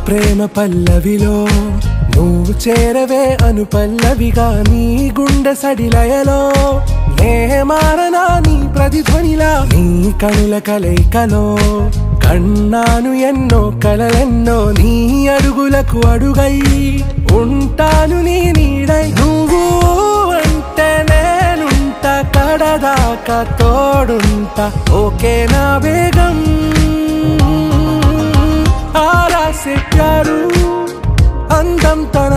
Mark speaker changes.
Speaker 1: ప్రేమ పల్లవిలో నువ్వు చేరవే అను పల్లవిగా నీ గుండె సడిలయలో నే మారనా నీ ప్రతిధ్వనిలా నీ కనుల కలయికలో కన్నాను ఎన్నో కలలెన్నో నీ అడుగులకు అడుగై ఉంటాను నీ నీడై నువ్వు అంటే నేనుంట కడదాకా తోడుంటా ఓకే నా బేగం ఆరా से प्यारू అందం తన